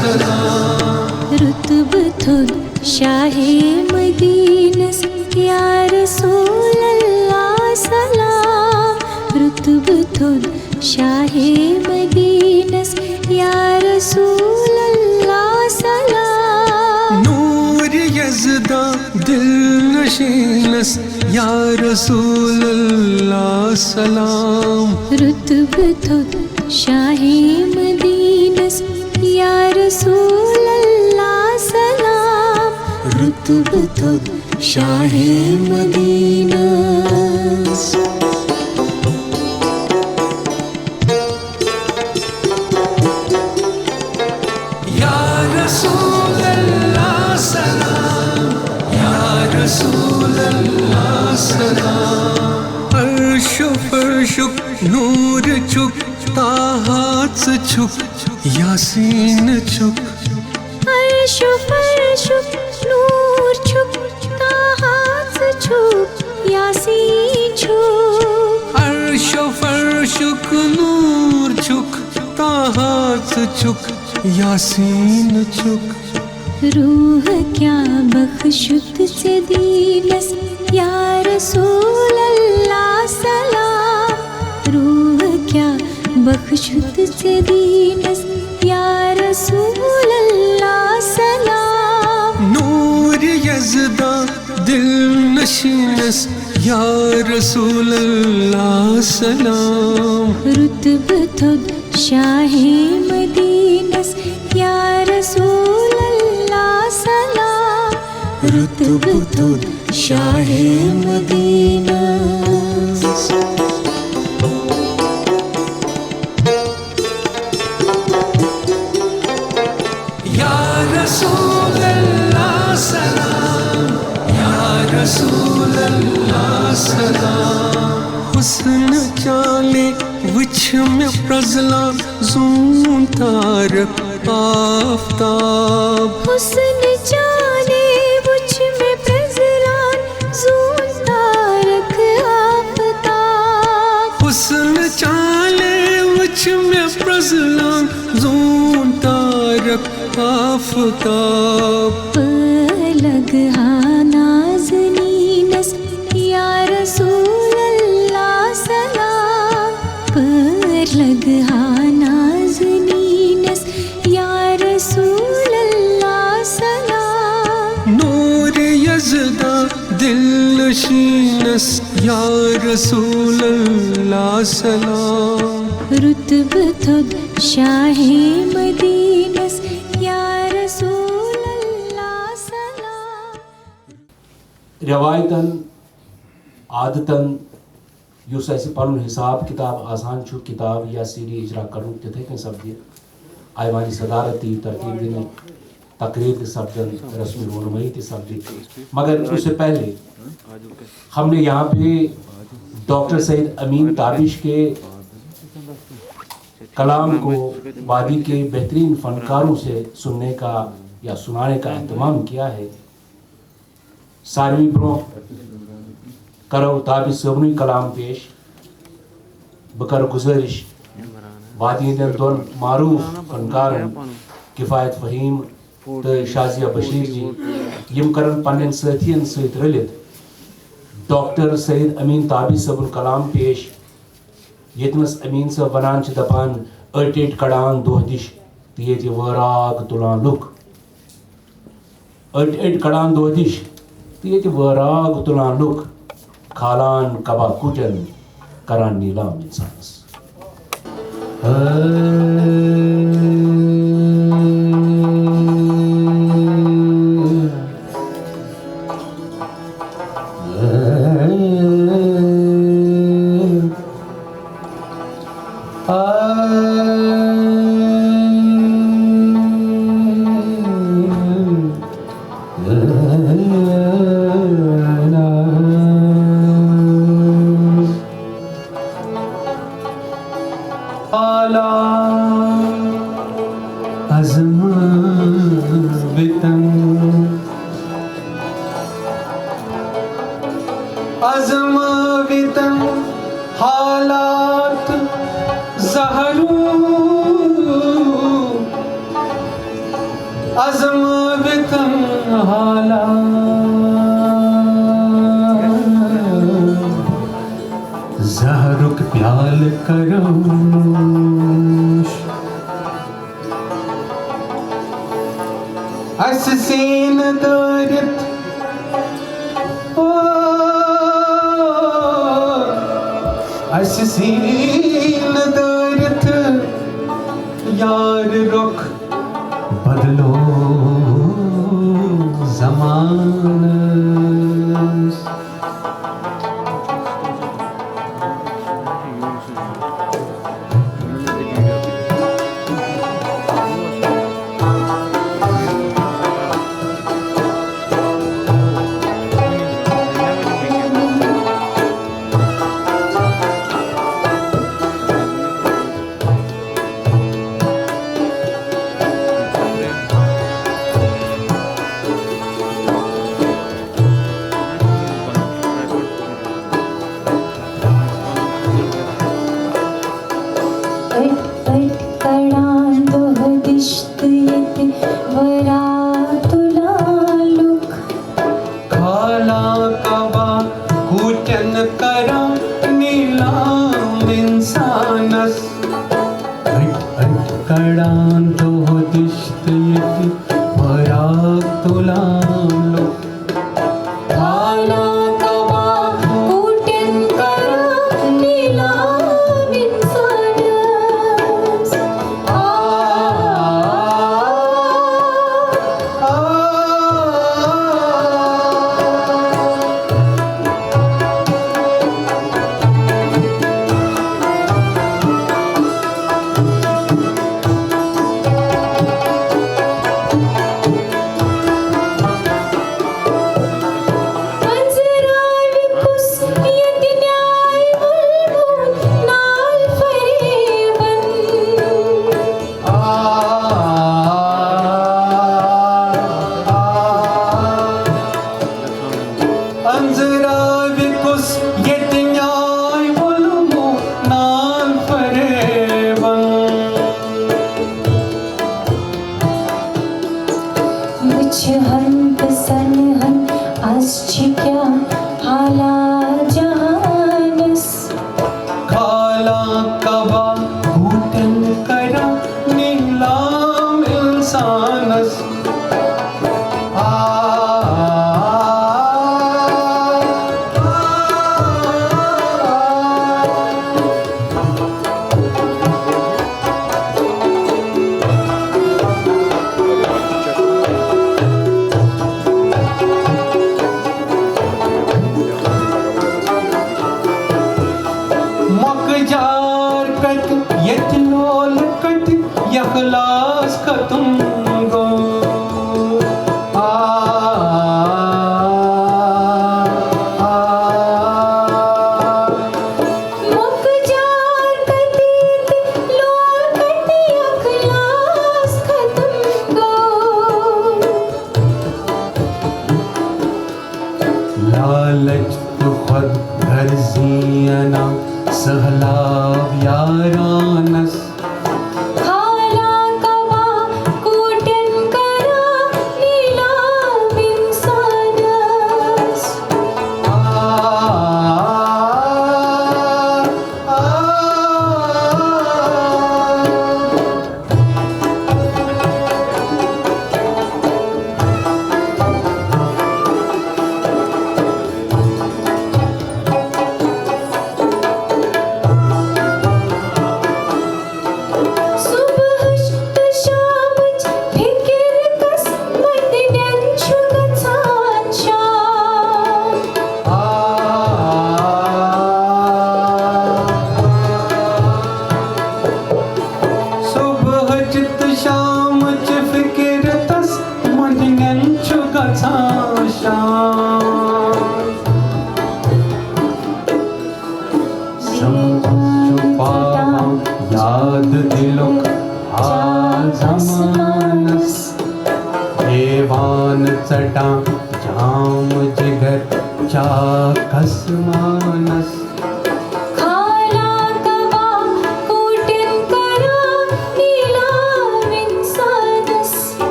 سلام رتب تھود شاہ مدینس یا رسول اللہ سلام رتب تھود شاہ مدینس یا رسول اللہ سلام نور یزدہ دل نشینس یا رسول اللہ سلام رتب تھود شاہ مدینس یا رسول اللہ سلام رتب تھود شاہ مدینس یا رسول اللہ سلام یا رسول اللہ سلام عرش و فرشک نور چک تاہات چھک یاسین چھک عرش و فرشک نور چھک تاہات چھک یاسین چھک عرش و فرشک نور چھک تاہات چھک یاسین چھک روح کیا بخشت سے دینس یا رسول اللہ سلام روح کیا بخشت سے دینس یا رسول اللہ سلام نور یزدہ دل نشینس یا رسول اللہ سلام رتب تھود شاہ مدینس یا رسول اللہ سلام رتب تھود شاہ مدینس یا رسول اللہ سلام یا رسول اللہ سلام حسن چالے وچھ میں پرزلا زون تارک آفتاب حسن جانے مجھ میں پرزلان زون تارک آفتاب حسن چالے وچھ میں پرزلا زون تارک آفتاب پلگ نازنینس یا رسول اللہ سلام پلگ نازنینس یا رسول اللہ سلام نور یزدہ دل نشینس یا رسول اللہ سلام رتب تھود شاہ مدینس یا رسول اللہ سلام روایتاً عادتاً یُس اَسہِ پَنُن حساب کِتاب آسان چھُ کِتاب یا سیری اجرا کَرُن تِتھَے کٔنۍ سپدِ آیوانی صدارت تہِ ترتیب دِنہٕ تقریر تہِ سپدن رسمی رونمائی تہِ سپدِ مگر اس سے پہلے ہم نے یہاں پہ ڈاکٹر سعید امین تابش کے کلام کو وادی کے بہترین فنکاروں سے سننے کا یا سنانے کا اہتمام کیا ہے ساروی برو کرو تابش صٲبنُے کلام پیش بہٕ کرٕ گُزٲرِش وادی ہٕنٛدٮ۪ن دۄن معروٗف فنکارن کفایت فہیم تہٕ شازیہ بشیر جی یِم کرن پننٮ۪ن سٲتھین سۭتۍ رٔلِتھ ڈاکٹر سعید امین تابش صٲبُن کلام پیش ییٚتنس امین صٲب ونان چھِ دپان أٹۍ أٹۍ کڑان دۄہ دِش تہٕ ییٚتہِ وٲراگ تُلان لُکھ أٹۍ أٹۍ کڑان دۄہ دِش تہٕ ییٚتہِ وٲراگ تُلان لُکھ کھالان کبا کُٹٮ۪ن کران نیٖلام اِنسانس آلام عزم بتن حالا زہرک پیال کروش اس سین دارت اس سین دارت یار رخ بدلو زمانس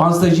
45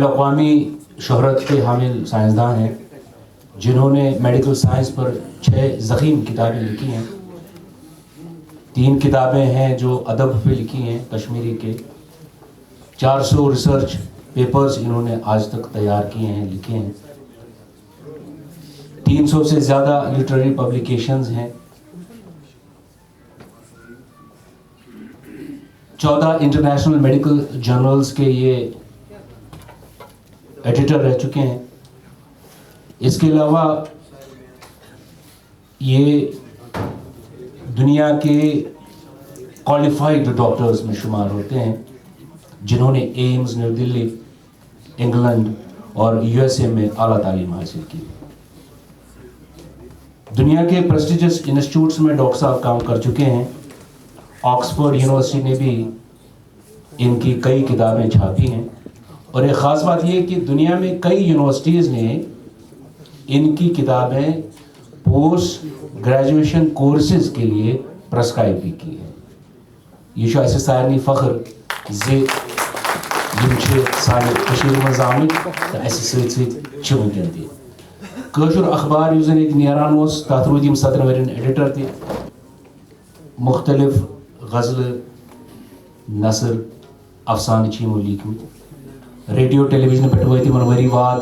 بین الاقوامی شہرت کے حامل سائنسدان ہیں جنہوں نے میڈیکل سائنس پر 6 ضخیم کتابیں لکھی ہیں. 3 کتابیں ہیں جو ادب پہ لکھی ہیں کشمیری کے. 400 ریسرچ پیپرز انہوں نے آج تک تیار کیے ہیں, لکھے ہیں. 300 سے زیادہ لٹریری پبلیکیشنز ہیں. 14 انٹرنیشنل میڈیکل جرنلز کے یہ ایڈیٹر رہ چکے ہیں. اس کے علاوہ یہ دنیا کے کوالیفائڈ ڈاکٹرز میں شمار ہوتے ہیں جنہوں نے ایمز نیو دلی, انگلینڈ اور USA میں اعلیٰ تعلیم حاصل کی. دنیا کے پریسٹیجس انسٹیٹیوٹس میں ڈاکٹر صاحب کام کر چکے ہیں. آکسفورڈ یونیورسٹی نے بھی ان کی کئی کتابیں چھاپی ہیں. اور ایک خاص بات یہ کہ دنیا میں کئی یونیورسٹیز نے ان کی کتابیں پوسٹ گریجویشن کورسز کے لیے پرسکرائب بھی کی ہیں. یہ اسہ سارے فخر زِ یم سانہِ کشیٖرِ منٛز آمٕتۍ تہٕ اسہِ سۭتۍ سۭتۍ چھِ وٕنکٮ۪ن تہِ. کٲشُر اخبار یُس زن ییٚتہِ نیران اوس تتھ روٗدۍ یِم 17 ؤرین ایڈیٹر تہِ. مختلف غزلہٕ, نثر, افسانہٕ چھِ یِمو لیٖکھمٕتۍ. ریڈیو ٹیلی ویژن پٮ۪ٹھ وٲتۍ یِمن ؤری واد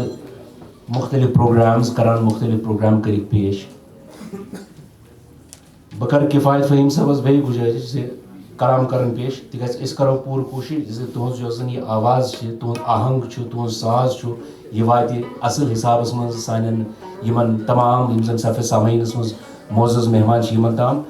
مختلف پروگرامز کران, مختلف پروگرام کٔرِکھ پیش. بہٕ کرٕ کفایت فہیم صٲبس بیٚیہِ گُزٲرِش زِ کلام کرن پیش, تِکیٛازِ أسۍ کرو پوٗرٕ کوٗشِش زِ تُہنٛز یۄس زن یہِ آواز چھِ, تُہنٛد آہنٛگ چھُ, تُہنٛد ساز چھُ, یہِ واتہِ اصل حسابس منٛز سانٮ۪ن یِمن تمام یِم زن صفحہ سامعیٖنس منٛز معزز مہمان چھِ یِمن تام.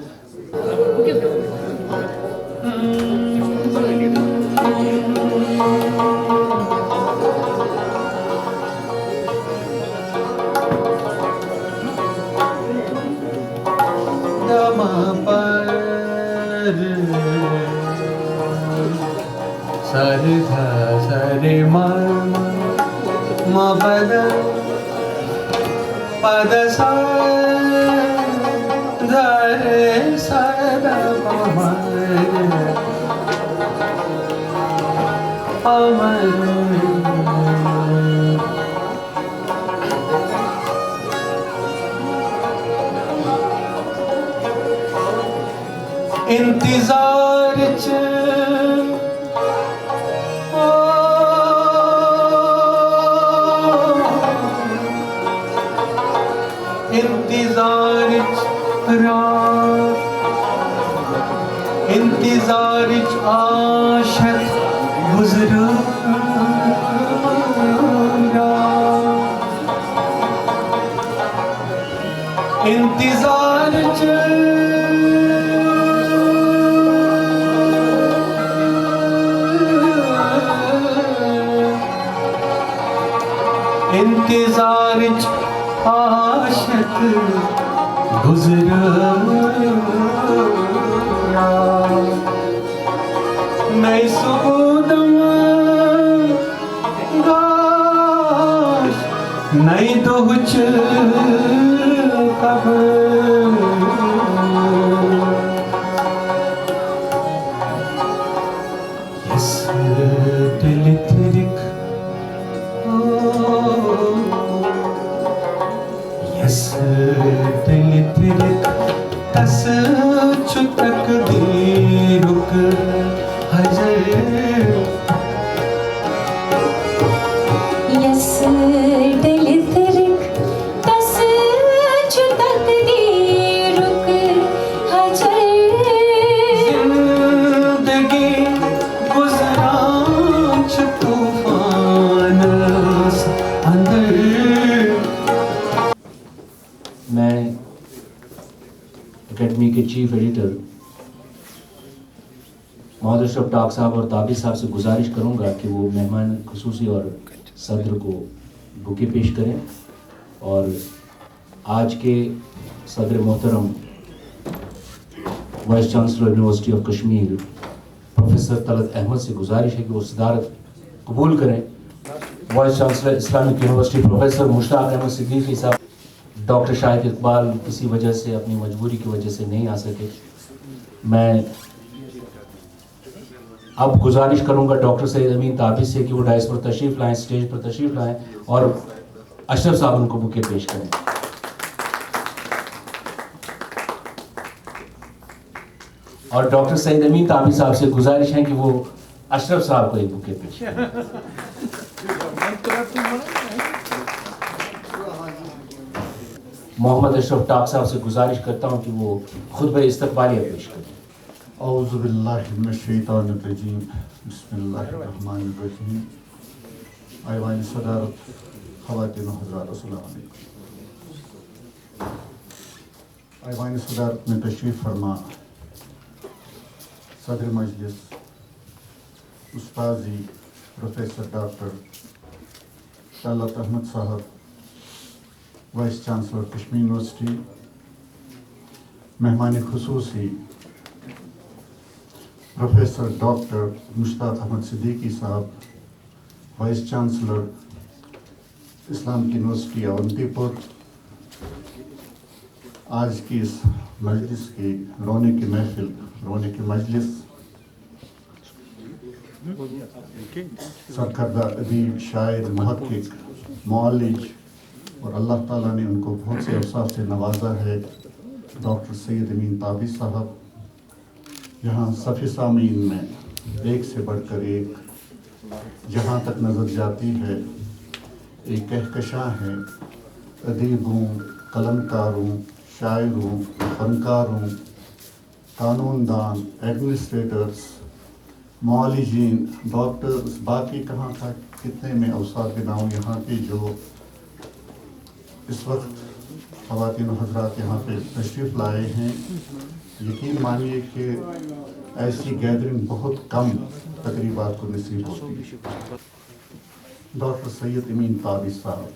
سر دھا سر ما ما پد پد سا دھا رے سا دھا ما انتظار انتظار عاشق گزرا انتظار انتظار عاشق گزرا میں سبودم گاش نہیں دوچ کب اس دل ترک اس دل ترک تس چھتک دیرک یس دل ترک تس چھتک دیرک حجر زندگی گزران چھ طوفان اندر. میں اکیڈمی کے چیف ایڈیٹر محمد اشرف ڈاک صاحب اور تابر صاحب سے گزارش کروں گا کہ وہ مہمان خصوصی اور صدر کو بکے پیش کریں. اور آج کے صدر محترم vice chancellor university of Kashmir professor Talat Ahmad سے گزارش ہے کہ وہ صدارت قبول کریں. Vice chancellor Islamic university professor Mushtaq Ahmad Siddiqui صاحب. ڈاکٹر شاہد اقبال کسی وجہ سے, اپنی مجبوری کی وجہ سے نہیں آ سکے. میں اب گزارش کروں گا ڈاکٹر سید امین تابس سے کہ وہ ڈائس پر تشریف لائیں، اسٹیج پر تشریف لائیں اور اشرف صاحب ان کو بکے پیش کریں. اور ڈاکٹر سید امین تابس صاحب سے گزارش ہے کہ وہ اشرف صاحب کو ایک بکے پیش کریں. محمد اشرف ٹاک صاحب سے گزارش کرتا ہوں کہ وہ خطبہ استقبالیہ پیش کریں. اعوذ باللہ من الشیطان الرجیم، بسم اللہ الرحمن الرحیم. ایوان صدارت، خواتین و حضرات، السلام علیکم. ایوان صدارت میں تشریف فرما صدر مجلس استاذی پروفیسر ڈاکٹر طلعت احمد صاحب، وائس چانسلر کشمیر یونیورسٹی، مہمان خصوصی پروفیسر ڈاکٹر مشتاق احمد صدیقی صاحب، وائس چانسلر اسلام کی یونیورسٹی اونتی پور، آج کی اس مجلس کی رونے کی محفل، رونے کی مجلس، سرکردہ ادیب، شاعر، محقق، معالج، اور اللہ تعالیٰ نے ان کو بہت سے اوصاف سے نوازا ہے، ڈاکٹر سید امین تابس صاحب. یہاں صف سامعین میں ایک سے بڑھ کر ایک، جہاں تک نظر جاتی ہے ایک کہکشاں ہے ادیبوں، قلمکاروں، شاعروں، فنکاروں، قانون دان، ایڈمنسٹریٹرز، معالجین، ڈاکٹرز، باقی کہاں تھا کتنے میں اوصاف گناؤں. یہاں پہ جو اس وقت خواتین و حضرات یہاں پہ تشریف لائے ہیں، یقین مانیے کہ ایسی گیدرنگ بہت کم تقریبات کو نصیب ہوتی ہے. ڈاکٹر سید امین تابس صاحب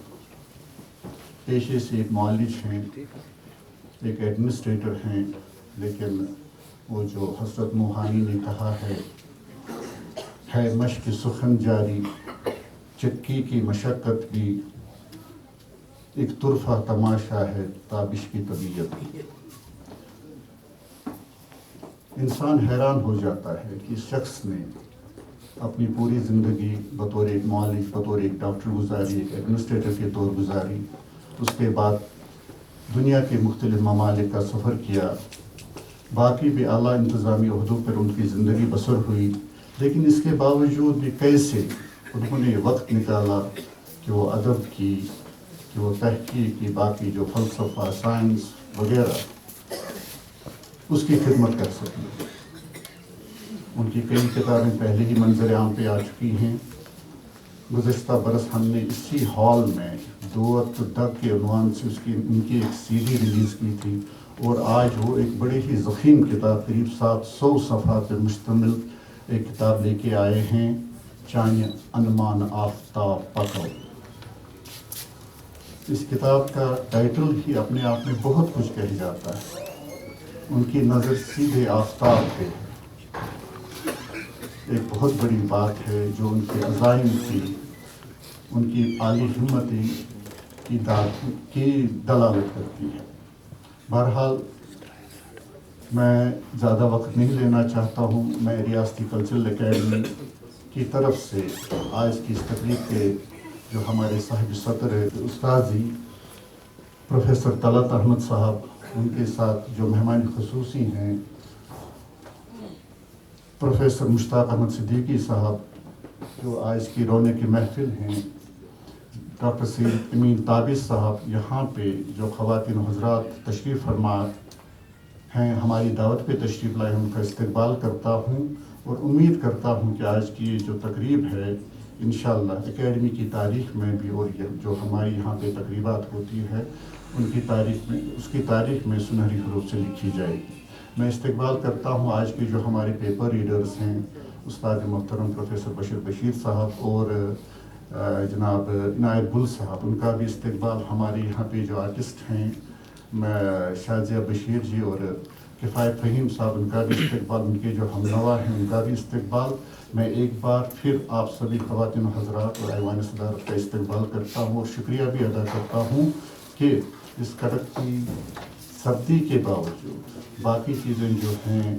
پیشے سے ایک معالج ہیں، ایک ایڈمنسٹریٹر ہیں، لیکن وہ جو حضرت موہانی نے کہا ہے مشق سخن جاری، چکی کی مشقت بھی ایک طرفہ تماشا ہے تابش کی طبیعت. انسان حیران ہو جاتا ہے کہ اس شخص نے اپنی پوری زندگی بطور ایک معالج، بطور ایک ڈاکٹر گزاری، ایک ایڈمنسٹریٹر کے طور گزاری، اس کے بعد دنیا کے مختلف ممالک کا سفر کیا، باقی بھی اعلیٰ انتظامی عہدوں پر ان کی زندگی بسر ہوئی، لیکن اس کے باوجود بھی کیسے انہوں نے وقت نکالا کہ وہ ادب کی، کہ وہ تحقیق کی، باقی جو فلسفہ، سائنس وغیرہ، اس کی خدمت کر سکیں. ان کی کئی کتابیں پہلے ہی منظر عام پہ آ چکی ہیں. گزشتہ برس ہم نے اسی ہال میں دوت دگ کے عنوان سے ان کی ایک سی ڈی ریلیز کی تھی، اور آج وہ ایک بڑی ہی ضخیم کتاب، قریب 700 صفحات پر مشتمل ایک کتاب لے کے آئے ہیں، چانہ انمان آفتاب پکو. اس کتاب کا ٹائٹل ہی اپنے آپ میں بہت کچھ کہہ جاتا ہے. ان کی نظر سیدھے آفتاب پہ ایک بہت بڑی بات ہے، جو ان کے عزائم کی، ان کی عالی ہمتی کی دلالت کرتی ہے. بہرحال میں زیادہ وقت نہیں لینا چاہتا ہوں. میں ریاستی کلچرل اکیڈمی کی طرف سے آج کی اس تقریب کے جو ہمارے صاحب صدر ہے استاذی پروفیسر طلعت احمد صاحب، ان کے ساتھ جو مہمان خصوصی ہیں پروفیسر مشتاق احمد صدیقی صاحب، جو آج کی رونے کی محفل ہیں، ڈاکٹر سید امین تابس صاحب، یہاں پہ جو خواتین و حضرات تشریف فرما ہیں، ہماری دعوت پہ تشریف لائے، ان کا استقبال کرتا ہوں، اور امید کرتا ہوں کہ آج کی یہ جو تقریب ہے انشاءاللہ اکیڈمی کی تاریخ میں بھی، اور جو ہماری یہاں پہ تقریبات ہوتی ہے ان کی تاریخ میں، اس کی تاریخ میں سنہری حروف سے لکھی جائے گی. میں استقبال کرتا ہوں آج کے جو ہمارے پیپر ریڈرز ہیں، استاد محترم پروفیسر بشیر صاحب اور جناب عنایت گل صاحب، ان کا بھی استقبال. ہمارے یہاں پہ جو آرٹسٹ ہیں شازیہ بشیر جی اور کفایت فہیم صاحب، ان کا بھی استقبال. ان کے جو ہم نوا ہیں ان کا بھی استقبال. میں ایک بار پھر آپ سبھی خواتین و حضرات اور ایوان صدارت کا استقبال کرتا ہوں، اور شکریہ بھی ادا کرتا ہوں کہ اس کڑک کی سردی کے باوجود باقی چیزیں جو ہیں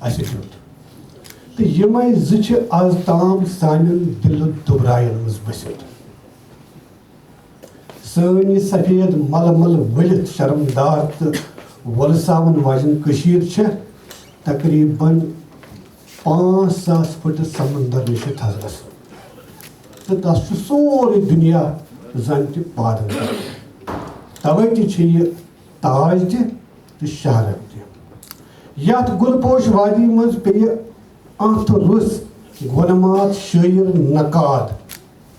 اسہِ دیُت تہٕ یِمے زٕ چھِ آز تام سانٮ۪ن دِلہٕ دُبرایَن منٛز بٔسِتھ سٲنۍ یہِ سفید ملہٕ ملہٕ ؤلِتھ شرمدار تہٕ وۄلساوَن واجٮ۪ن کٔشیٖر چھےٚ تقریٖباً 5,000 فٕٹہٕ سمندر نِش تھزرس تہٕ تَس چھُ سورُے دُنیا زن تہِ پادن تَوے تہِ چھِ یہِ تاج تہِ تہٕ شہرت تہِ یتھ گُلپوش وادی منٛز پیٚیہِ انٛتھ روٚس گۄنمات شٲعر نقاد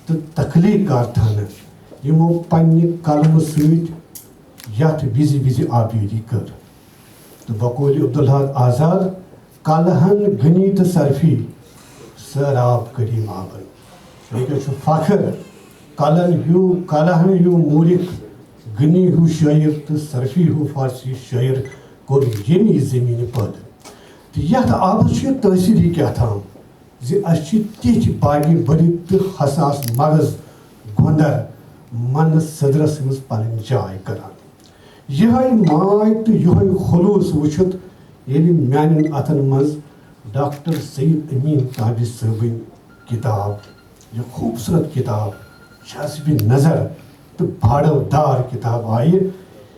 تہٕ تخلیٖق کار تھنہٕ یِمو پننہِ قلمہٕ سۭتۍ یتھ وِزِ وِزِ آبیٲری کٔر تہٕ بقولِ عبدالحاد آزاد کلہن غنی تہٕ صرفی سٲراب کریم آبن ییٚکیٛاہ چھُ فخر کلہن ہیوٗ موٗرِکھ غنی ہیوٗ شٲعر تہٕ صرفی ہیوٗ فارسی شٲعر کوٚر ییٚمہِ زٔمیٖنہِ پٲدٕ تہٕ یتھ آبس چھُ یہِ تٲثیٖری کیٛاہتام زِ اَسہِ چھِ تِتھۍ باغہِ بٔرِتھ تہٕ حساس مغز گۄندر منہٕ صدرس منٛز پنٕنۍ جاے کران یِہوٚے ماے تہٕ یِہوٚے خلوٗص وٕچھِتھ ییٚلہِ میانٮ۪ن اتھن منٛز ڈاکٹر سید امین تابی صٲبٕنۍ کِتاب یہِ خوٗبصوٗرت کِتاب جذبہِ نظر تہٕ باڈو دار کِتاب آیہِ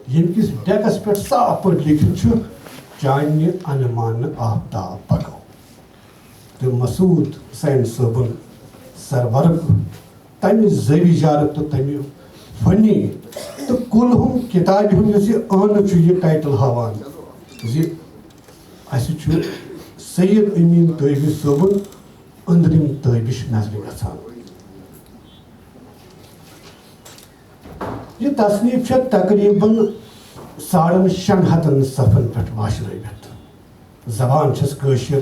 ییٚمہِ کِس ڈیکس پٮ۪ٹھ صاف پٲٹھۍ لیکھِتھ چھُ چانہِ انہٕ مانہٕ آفتاب پکو تہٕ مسعوٗد حُسین صٲبُن سرورق تمہِ زٲوِجارُک تہٕ تمہِ فنی تہٕ کُلہُم کِتابہِ ہُنٛد یُس یہِ ٲنہٕ چھُ یہِ ٹایٹل ہاوان زِ اَسہِ چھُ سید امین تٲبی صٲبُن أنٛدرِم تٲبِش نظرِ گژھان یہِ تصنیٖف چھےٚ تقریٖباً 650 صفن پٮ۪ٹھ واشرٲوِتھ زبان چھس کٲشِر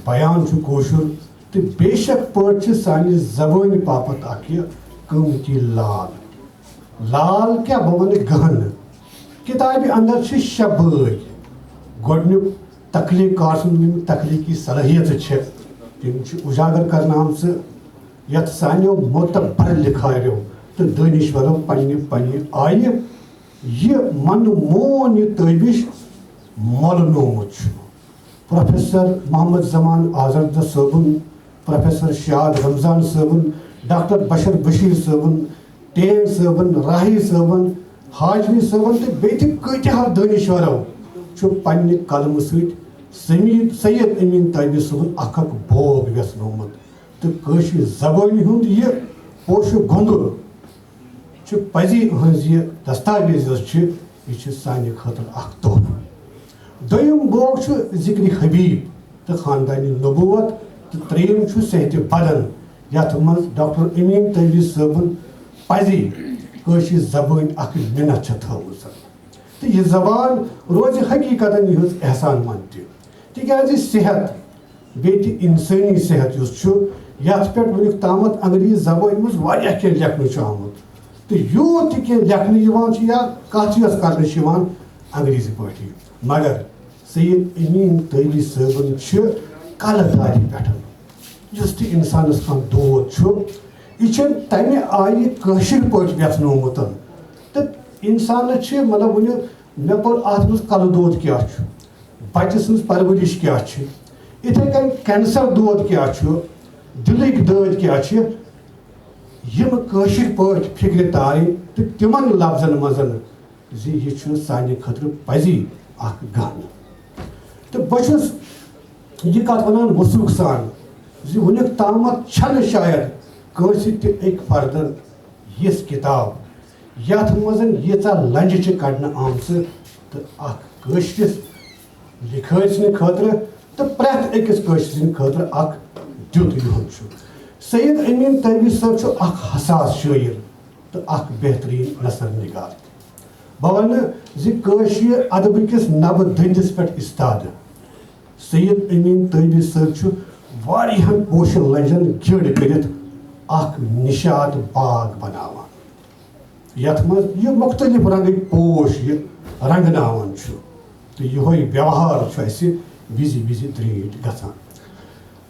بیان چھُ کٲشُر تہٕ بے شک پٲٹھۍ چھِ سانہِ زبٲنۍ باپتھ اکھ یہِ قۭمتی لال کیٛاہ بہٕ وَنہٕ گہنہٕ کِتابہِ انٛدر چھِ 6 بٲگۍ گۄڈنیُک تخلیٖق کار سُنٛد یِم تخلیٖقی صلٲحیتہٕ چھِ تِم چھِ اُجاگر کرنہٕ آمژٕ یتھ سانیو معتبر لِکھارٮ۪و تہٕ دٲنِشوَرو پننہِ آیہِ یہِ منہٕ مون یہِ تٲبِش مۄلنومُت چھُ پروفیسر محمد زمان آزردہ صٲبُن پروفیسر شاد رمضان صٲبُن ڈاکٹر بشر بشیٖر صٲبُن ٹین صٲبن راہی صٲبن حاجمی صٲبن تہٕ بیٚیہِ تہِ کۭتیاہ دٲنِشوَرو چھُ پننہِ قلمہٕ سۭتۍ سید امین تٲبی صٲبُن اکھ بوگ ویژھنومُت تہٕ کٲشِر زبٲنہِ ہُنٛد یہِ پوشہٕ گۄندُر چھُ پزی إہٕنٛز یہِ دستاویز یۄس چھِ یہِ چھِ سانہِ خٲطرٕ اکھ تحفہٕ دوٚیِم بوگ چھُ ذِکرِ حبیٖب تہٕ خاندانہِ نبوت تہٕ ترٛیٚیِم چھُ صحتِ بدن یتھ منٛز ڈاکٹر امین تٲبی صٲبُن پزی کٲشِر زبٲنۍ اکھ مِنت چھےٚ تھٲومٕژ تہٕ یہِ زبان روزِ حقیٖقتن یِہٕنٛز احسان منٛد تہِ تِکیٛازِ صحت بیٚیہِ تہِ اِنسٲنی صحت یُس چھُ یتھ پٮ۪ٹھ وُنیُک تامتھ انگریٖزی زبٲنۍ منٛز واریاہ کینٛہہ لیکھنہٕ چھُ آمُت تہٕ یوٗت تہِ کینٛہہ لیکھنہٕ یِوان چھُ یا کتھ یۄس کرنہٕ چھِ یِوان انگریٖزی پٲٹھی مگر سید امین تٲبی صٲبُن چھِ کلہٕ دادِ پٮ۪ٹھ یُس تہِ انسانس کانٛہہ دود چھُ یہِ چھُ تمہِ آیہِ کٲشِر پٲٹھۍ یژھنومُت تہٕ انسانس چھِ مطلب وُنہِ مےٚ پوٚر اتھ منٛز کلہٕ دود کیٛاہ چھُ بچہِ سٕنٛز پرورِش کیٛاہ چھِ یِتھے کٔنۍ کینسر دود کیٛاہ چھُ دِلٕکۍ دٲدۍ کیٛاہ چھِ یِم کٲشِر پٲٹھۍ فِکرِ تارٕنۍ تہٕ تِمن لفظن منٛز زِ یہِ چھُ سانہِ خٲطرٕ پزی اکھ گہنہٕ تہٕ بہٕ چھُس یہِ کتھ ونان وثوٗق سان زِ وُنیُک تامتھ چھنہٕ شاید کٲنٛسہِ تہِ أکۍ فردن یِژھ کِتاب یتھ منٛز ییٖژاہ لنجہِ چھِ کڑنہٕ آمژٕ تہٕ اکھ کٲشرِس لِکھٲرۍ سٕنٛدِ خٲطرٕ تہٕ پرٛٮ۪تھ أکِس کٲشِر سٕنٛدِ خٲطرٕ اکھ دیُت یِہُنٛد چھُ سید امین تٲبی صٲب چھُ اکھ حساس شٲعر تہٕ اکھ بہتریٖن نثر نِگار بہٕ وَنہٕ زِ کٲشِر ادبہٕ کِس نبہٕ دٔنٛدِس پٮ۪ٹھ اِستادٕ سید امین تٲبی صٲب چھُ واریاہن پوشہٕ لنجن گِڑ کٔرِتھ اکھ نِشات باغ بناوان یتھ منٛز یہِ مُختٔلِف رنگٕکۍ پوش یہِ رنگناوان چھُ تہٕ یِہوے ویوہار چھُ اَسہِ وِزِ وِزِ درٛیٖٹھ گژھان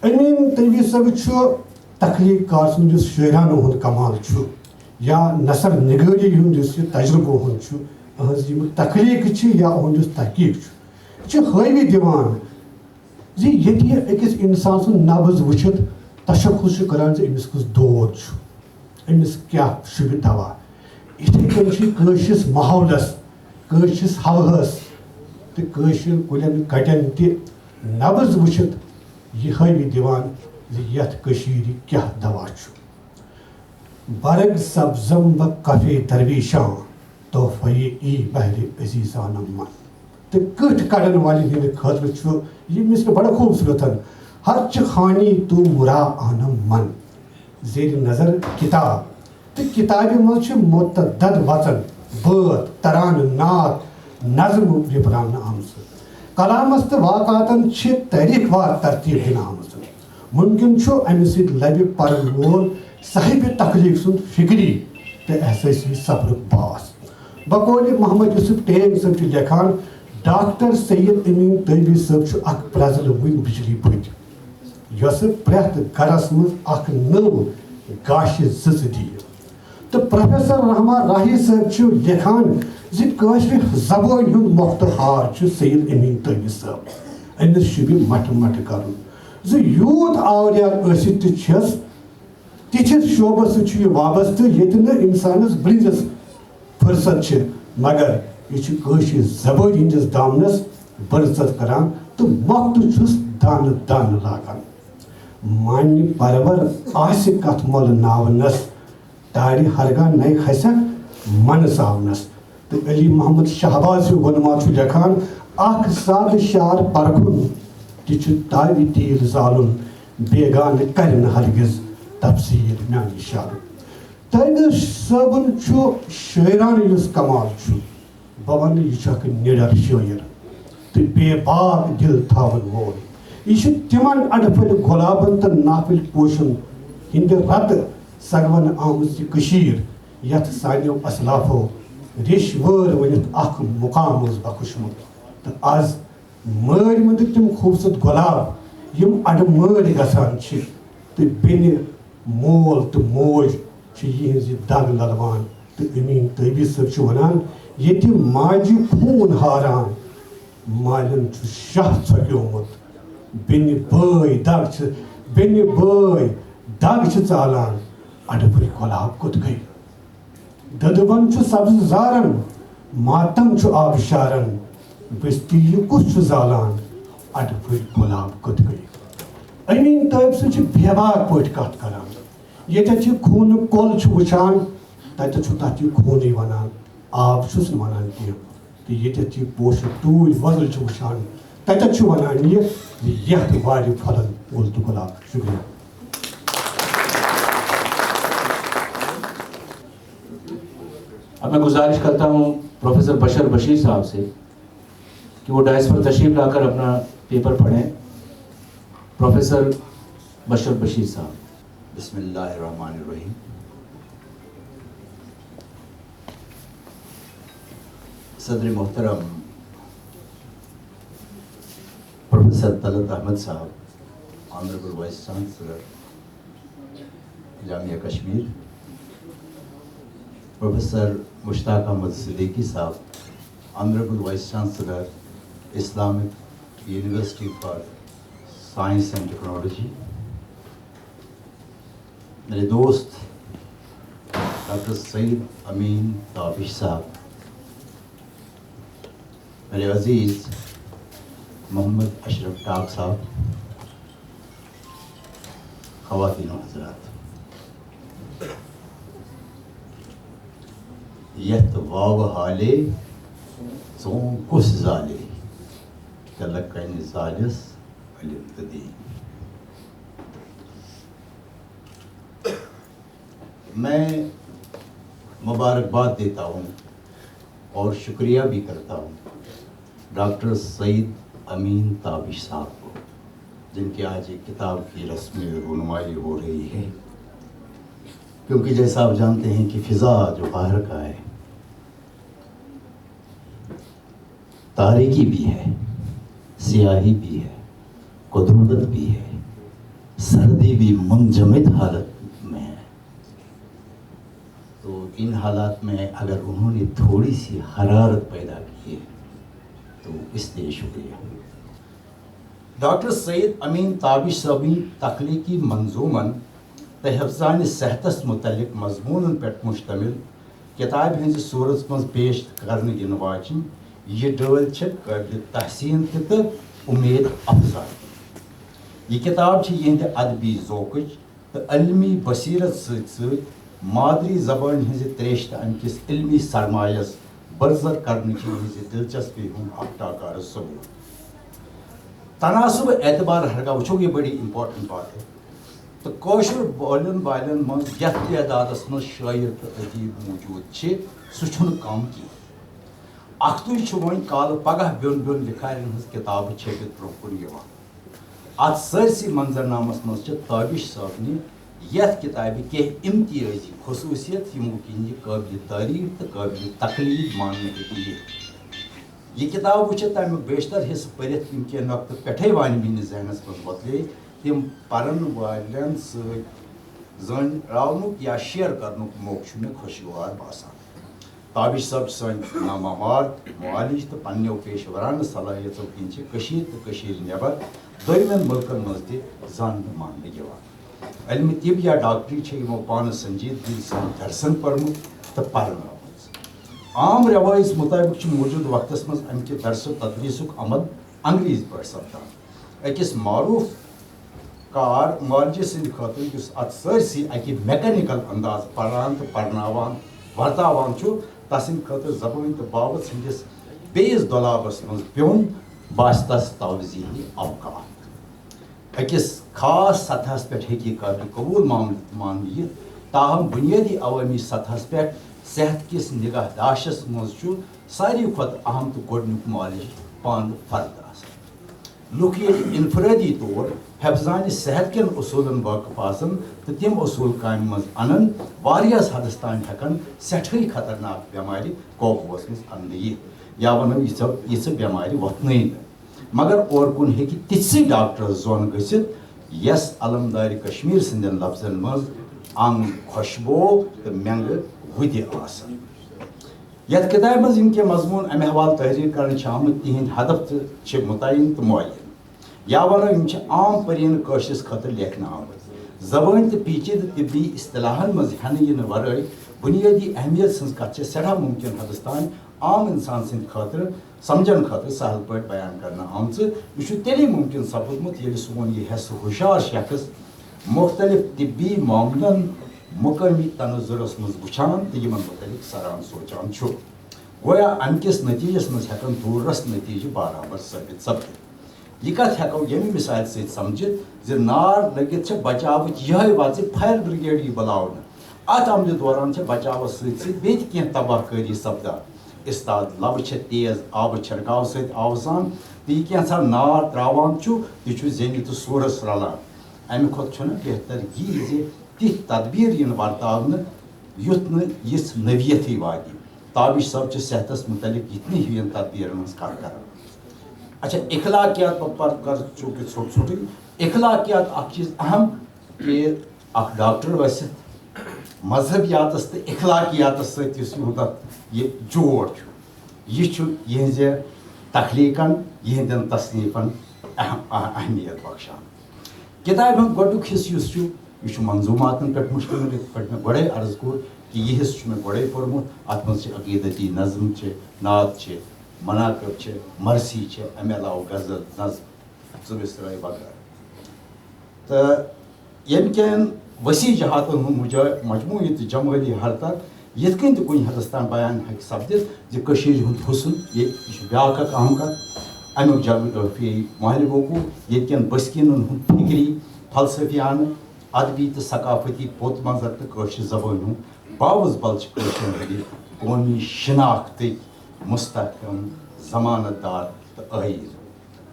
امین تٲبی صٲب چھُ تخلیٖق کار سُنٛد یُس شٲعرانہٕ ہُنٛد کمال چھُ یا نثر نِگٲری ہُنٛد یُس یہِ تجرُبہٕ ہُنٛد چھُ إہٕنٛز یِم تخلیٖق چھِ یا إہُنٛد یُس تحقیٖق چھُ یہِ چھُ ہٲوِتھ دِوان زِ ییٚتہِ أکِس اِنسان سُنٛد نبض وٕچھِتھ تشخص چھُ کران زِ أمِس کُس دود چھُ، أمِس کیٛاہ شوٗبہِ دوا. یِتھَے کٔنۍ چھِ کٲشرِس ماحولس، کٲشرِس ہوہَس تہٕ کٲشِر کُلٮ۪ن کَٹٮ۪ن تہِ نبض وٕچھِتھ یہِ ہٲوِتھ دِوان زِ یَتھ کٔشیٖرِ کیٛاہ دوا چھُ. برگ سبزم و کفے درویشاں تحفے ای بہرِ عزیزانم من. تہٕ کٔٹھۍ کڑن والٮ۪ن ہٕنٛدِ خٲطرٕ چھُ یہِ مِثل بڑٕ خوٗبصوٗرت. ہرچہِ خانی تو مرا آنم من. زیرِ نظر کِتاب تہٕ کِتابہِ منٛز چھِ متعدد وَژن، بٲتھ، ترانہٕ، نعت، نظم وِبراونہٕ آمژٕ. کلامس تہٕ واقعاتن چھِ تٲریٖخ وار ترتیٖب دِنہٕ آمٕژ. مُمکِن چھُ اَمہِ سۭتۍ لبہِ پرن وول صاحبِ تخلیٖق سُنٛد فِکری تہٕ احسٲسی سفرُک باس. بقولِ محمد یوسف ٹینگ صٲب چھُ لیکھان ڈاکٹر سید امین طیبی صٲب چھُ اکھ پرٛزلوٕنۍ بجلی بٔتۍ یۄسہٕ پرٛٮ۪تھ گرس منٛز اکھ نٔو گاشہِ زٕژ دِیہِ. تہٕ پروفیسر رحمان راہی صٲب چھُ لیکھان زِ کٲشرِ زبٲنۍ ہُنٛد مۄختہٕ ہار چھُ سید امین طیبی صٲب. أمِس شوٗبہِ مٹھٕ مٹھٕ کرُن زِ یوٗت آوریار ٲسِتھ تہِ چھَس تِتھِس شوبس سۭتۍ چھُ یہِ وابستہٕ ییٚتہِ نہٕ اِنسانس برٛنٛزس فٕرصت چھِ، مگر یہِ چھُ کٲشِر زبٲنۍ ہٕنٛدِس دامنس برژت کران تہٕ مۄختہٕ چھُس دانہٕ دانہٕ لاگان. مانہِ پرور آسہِ کتھ مۄلہٕ ناونس، تارِ ہرگاہ نَے کھسٮ۪کھ منہٕ ساونس. تہٕ علی محمد شہباز ووٚنمُت چھُ لیکھان اکھ سادٕ شعر پرکھُن تہِ چھُ تاوِ تیٖل زالُن، بیگانہٕ کرِ نہٕ ہرگِز تفسیٖر میانہِ شعرُک. طیبہِ صٲبُن چھُ شٲعرانہٕ یُس کمال چھُ، بہٕ ونہٕ یہِ چھُ اکھ نِڈر شٲعر تہٕ بے باک دِل تھاون وول. یہِ چھُ تِمن اڈٕپھٔلۍ گۄلابن تہٕ نافٕلۍ پوشن ہِنٛدِ رتہٕ سگون آمٕژ یہِ کٔشیٖر یتھ سانیو اسلافو ریٚش وٲر ؤنِتھ اکھ مُقام اوس بخشمُت. تہٕ آز مٲرۍ مٔنٛدٕکۍ تِم خوٗبصوٗرت گۄلاب یِم اڈٕ مٲرۍ گژھان چھِ تہٕ بیٚنہِ مول تہٕ موج چھِ یِہنٛز یہِ دگ للوان. تہٕ امین طیبی صٲب چھُ ونان ییٚتہِ ماجہِ خوٗن ہاران مالٮ۪ن چھُ شاہ ژۄکیومُت. بیٚنہِ بٲے دگ چھِ ژالان اڈٕپھٔلۍ گۄلاب کوٚت گٔے. دٔدبن چھُ سبزٕ زارن، ماتم چھُ آبشارن، بستی یہِ کُس چھُ زالان اڈٕپھٔلۍ گۄلاب کوٚت گٔے. امین طیب صٲب چھِ بے باک پٲٹھۍ کتھ کران. ییٚتٮ۪تھ یہِ خوٗنہٕ کۄل چھُ وٕچھان تتٮ۪تھ چھُ تتھ یہِ خوٗنٕے ونان، آب چھُس نہٕ ونان کینٛہہ. تہٕ ییٚتٮ۪تھ یہِ پوشہٕ ٹوٗلۍ وۄزٕلۍ چھُ وٕچھان تتٮ۪تھ چھُ ونان یہِ زِ یتھ وارِ پھلن وول تہٕ گۄلاب. شُکریہ. اب میں گزارش کرتا ہوں پروفیسر بشر بشیر صاحب سے کہ وہ ڈائس پر تشریف لا کر اپنا پیپر پڑھیں. پروفیسر بشر بشیر صاحب. بسم اللہ الرحمن الرحیم. صدر محترم پروفیسر طلعت احمد صاحب، آنریبل وائس چانسلر جامعہ کشمیر، پروفیسر مشتاق احمد صدیقی صاحب، honourable voice chancellor Islamic university for science and technology, میرے دوست ڈاکٹر سید امین تابش صاحب، میرے عزیز محمد اشرف ڈاک صاحب، خواتین و حضرات، یت واو حالے ژون کُس زالے تلک کنہِ زالس علم تدی. میں مبارکباد دیتا ہوں اور شکریہ بھی کرتا ہوں ڈاکٹر سید امین تابش صاحب کو، جن کی آج ایک کتاب کی رسم رونمائی ہو رہی ہے. کیونکہ جیسا آپ جانتے ہیں کہ فضا جو باہر کا ہے تاریکی بھی ہے، سیاہی بھی ہے، قدرت بھی ہے، سردی بھی منجمد حالت میں ہے. تو ان حالات میں اگر انہوں نے تھوڑی سی حرارت پیدا کی ہے تو اس لیے شکریہ. ڈاکٹر سید امین تابش صٲبٕنۍ تخلیقی منظومن تہٕ حفظانِ صحتس متعلق مضموٗنن پٮ۪ٹھ مشتمل کتابہِ ہٕنٛزِ صوٗرژ منٛز پیش کرنہٕ یِنہٕ واجیٚنۍ یہِ ڈٲلۍ چھِ قٲبلِ تحسیٖن تہٕ اُمید افزا. یہ کتاب چھِ یِہنٛدِ ادبی ذوقٕچ تہٕ علمی بصیرت سۭتۍ سۭتۍ مادری زبانہِ ہٕنٛزِ تریش تہٕ امہِ کِس علمی سرمایس برزر کرنٕچ یِہنٛزِ دلچسپی ہُنٛد اکھ ٹاکارٕ ثبوٗت. تناسب اعتبار ہرگاہ وٕچھو یہ بڑی امپارٹنٹ بات ہے تو کٲشُر بولن والٮ۪ن منٛز یتھ تعدادس منٛز شٲعر تہٕ ادیٖب موٗجوٗد چھِ سُہ چھُنہٕ کم کینٛہہ. اکھتُے چھُ وۄنۍ کالہٕ پگاہ بیوٚن بیوٚن لِکھارٮ۪ن ہٕنٛز کِتابہٕ چھٔپِتھ برونٛہہ کُن یِوان. اتھ سٲرسٕے منظرنامس منٛز چھِ تابش صٲبنہِ یتھ کِتابہِ کینٛہہ امتیٲزی خصوٗصیت یِمو کِنۍ یہِ قٲبلِ تعریٖف تہٕ قٲبلِ تقلیٖد ماننہٕ ہیٚکہِ یِتھ. یہ کتاب وٕچھِتھ تمیُک بیشتر حصہٕ پٔرِتھ یِم کینٛہہ نۄقطہٕ پٮ۪ٹھَے وانہِ میٛٲنِس ذہنس منٛز وۄتلے تِم پرن والٮ۪ن سۭتۍ زٲنراونُک یا شیر کرنُک موقعہٕ چھُ مےٚ خۄشگوار باسان. تابش صٲب چھِ سٲنۍ نامآوار معالج تہٕ پننیو پیشورانہٕ صلٲحیژو کِنۍ چھِ کٔشیٖر تہٕ کٔشیٖرِ نٮ۪بر دۄیمٮ۪ن مُلکن منٛز تہِ زاننہٕ ماننہٕ یِوان. علمِ طب یا ڈاکٹری چھےٚ یِمو پانہٕ سنجیدگی سان درسن پٔرمُت تہٕ پرنٲومٕژ. عام رٮ۪وایس مُطٲبق چھُ موٗجوٗدٕ وقتس منٛز امہِ کہِ درسہٕ تدریٖسُک عمل انگریزی پٲٹھۍ سپدان. أکِس معروٗف کار معالجہِ سٕنٛدِ خٲطرٕ یُس اتھ سٲرسٕے اکہِ میکینِکل انداز پران تہٕ پرناوان ورتاوان چھُ تسٕنٛدِ خٲطرٕ زبٲنۍ تہٕ بابت سٕنٛدِس بیٚیِس دۄلابس منٛز پیوٚن باسہِ تس توضیٖحی اوقات. أکِس خاص سطحس پٮ۪ٹھ ہیٚکہِ یہِ قٲبلِ قبوٗل ماننہٕ یِتھ تاہم بُنیٲدی عوٲمی سطحس پٮ۪ٹھ صحت کِس نگاہ داشس منٛز چھُ ساروی کھۄتہٕ اہم تہٕ گۄڈنیُک معالج پانہٕ فرد آسان. لُکھ ییٚلہِ انفرٲدی طور حفظانہِ صحت کٮ۪ن اصوٗلن واقف آسان تہٕ تِم اصوٗل کامہِ منٛز انن واریاہس حدس تام ہٮ۪کن سٮ۪ٹھٕے خطرناک بٮ۪مارِ قوبوٗوس منٛز اننہٕ یِتھ یا ونو یِژھٕ بٮ۪مارِ وۄتھنٲیِتھ. مگر اورٕ کُن ہیٚکہِ تِژھٕے ڈاکٹرس زوٚن گٔژھِتھ یس علمدارِ کشمیٖر سٕنٛدٮ۪ن لفظن منٛز انگ خۄشبو تہٕ مٮ۪نٛگہٕ وُدِ آسان. یتھ کتابہِ منٛز یِم کینٛہہ مضموٗن امہِ حوالہٕ تحریر کرنہٕ چھِ آمٕتۍ تِہنٛدۍ ہدف تہِ چھِ مُتعین تہٕ معین یا ونو یِم چھِ عام پٔریٖنہٕ کٲشرِس خٲطرٕ لیکھنہٕ آمٕتۍ. زبٲنۍ تہٕ پیچیدٕ طبی اصطلاحن منٛز ہٮ۪نہٕ یِنہٕ ورٲے بُنیٲدی اہمیت سٕنٛز کتھ چھِ سٮ۪ٹھاہ مُمکِن حدس تام عام انسان سٕنٛدِ خٲطرٕ سمجھن خٲطرٕ سہل پٲٹھۍ بیان کرنہٕ آمژٕ. یہِ چھُ تیٚلے مُمکِن سپُدمُت ییٚلہِ سون یہِ حٮ۪سہٕ ہُشار شخص مُختلف طبی معاملن مقٲمی تنظرس منٛز وٕچھان تہٕ یِمن مُتعلق سران سونٛچان چھُ. گویا امہِ کِس نٔتیٖجس منٛز ہٮ۪کن دوٗرس نٔتیٖجہٕ برابر ثٲبت سپدِتھ. یہِ کتھ ہٮ۪کو ییٚمہِ مِثالہِ سۭتۍ سمجھِتھ زِ نار لٔگِتھ چھےٚ بچاوٕچ یِہے وَژِ فایر برگیڈ یی بُلاونہٕ. اتھ عملہِ دوران چھےٚ بچاوس سۭتۍ سۭتۍ بیٚیہِ تہِ کینٛہہ تباہ کٲری سپدان. استاد لبہٕ چھےٚ تیز آبہٕ چھِرکاو سۭتۍ آوسان تہٕ یہِ کینٛژھا نار تراوان چھُ یہِ چھُ زٮ۪نہِ تہٕ سوٗرس رلان. امہِ کھۄتہٕ چھُنہٕ بہتر یی زِ تِتھۍ تدبیٖر یِنۍ ورتاونہٕ یُتھ نہٕ یِژھ نٔویتھٕے واتہِ. تابش صٲب چھِ صحتس متعلق یِتنٕے ہِوٮ۪ن تدبیٖرن ہٕنٛز کتھ کران. اچھا اخلاقیات پتہٕ کر چوٗنٛکہِ ژھوٚٹ ژھوٚٹٕے اخلاقیات اکھ چیٖز اہم کہِ اکھ ڈاکٹر ٲسِتھ مذہبیاتس تہٕ اخلاقیاتس سۭتۍ یُس یِہُنٛد اتھ یہِ جوڑ چھُ یہِ چھُ یِہنٛزِ تخلیٖقن یِہنٛدٮ۪ن تصنیٖفن اہمیت بخشان. کِتابہِ ہُنٛد گۄڈنیُک حصہٕ یُس چھُ یہِ چھُ منظوٗماتن پٮ۪ٹھ مُشتمل یِتھ پٲٹھۍ مےٚ گۄڈے عرض کوٚر کہِ یہِ حصہٕ چھُ مےٚ گۄڈے پوٚرمُت. اتھ منٛز چھِ عقیٖدتی نظم چھِ نعت چھِ مناقب چھِ مرثی چھِ امہِ علاوٕ غزل نظم ژٕ وغٲرٕ. تہٕ ییٚمہِ کٮ۪ن ؤسیع جہاتن ہُنٛد مجموٗعی تہٕ جمٲلی حرکت یِتھ کٔنۍ تہِ کُنہِ حدس تام بیان ہٮ۪کہِ سپدِتھ زِ کٔشیٖرِ ہُنٛد حُسن یہِ چھُ بیٛاکھ اکھ اہم کتھ. امیُک جغرافیٲیی ماحلہِ وقوٗع ییٚتہِ کٮ۪ن بٔسکیٖنن ہُنٛد فِکری فلسفیانہٕ ادبی تہٕ ثقافتی پوٚت منظر تہٕ کٲشرِ زبٲنۍ ہُنٛد باوُزبل چھِ کٲشرٮ۪ن ہٕنٛدِ قومی شناختٕکۍ مستحکم ضمانت دار تہٕ ٲیٖر.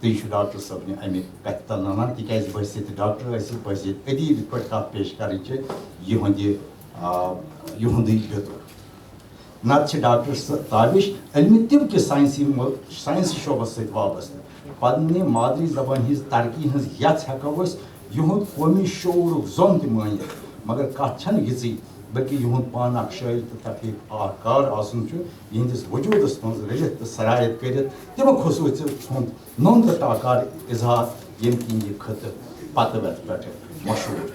تہٕ یہِ چھُ ڈاکٹر صٲبنہِ امہِ کتھِ تل ننان تِکیازِ بہٕ ییٚتہِ ڈاکٹر ٲسِتھ بہٕ ییٚتہِ ادیٖب یِتھ پٲٹھۍ کتھ پیش کرٕنۍ چھِ یِہُنٛدٕے بیٚتُر. نتہٕ چھِ ڈاکٹر تابش علمِ طب کہِ ساینسی شعبس سۭتۍ وابستہٕ. پننہِ مادری زبانہِ ہٕنٛز ترقی ہٕنٛز یژھ ہٮ۪کو أسۍ یِہُنٛد قومی شعوٗرُک زوٚن تہِ مٲنِتھ. مگر کتھ چھنہٕ یِژٕے بلکہِ یِہُنٛد پانہٕ اکھ شٲعر تہٕ تخلیٖق کار آسُن چھُ یِہنٛدِس وجوٗدس منٛز رٔلِتھ تہٕ سرایت کٔرِتھ تِمو خصوٗصیت ہُنٛد نوٚن تہٕ ٹاکار اِظہار یم کن یہ خط پتہ وت پہ مشہور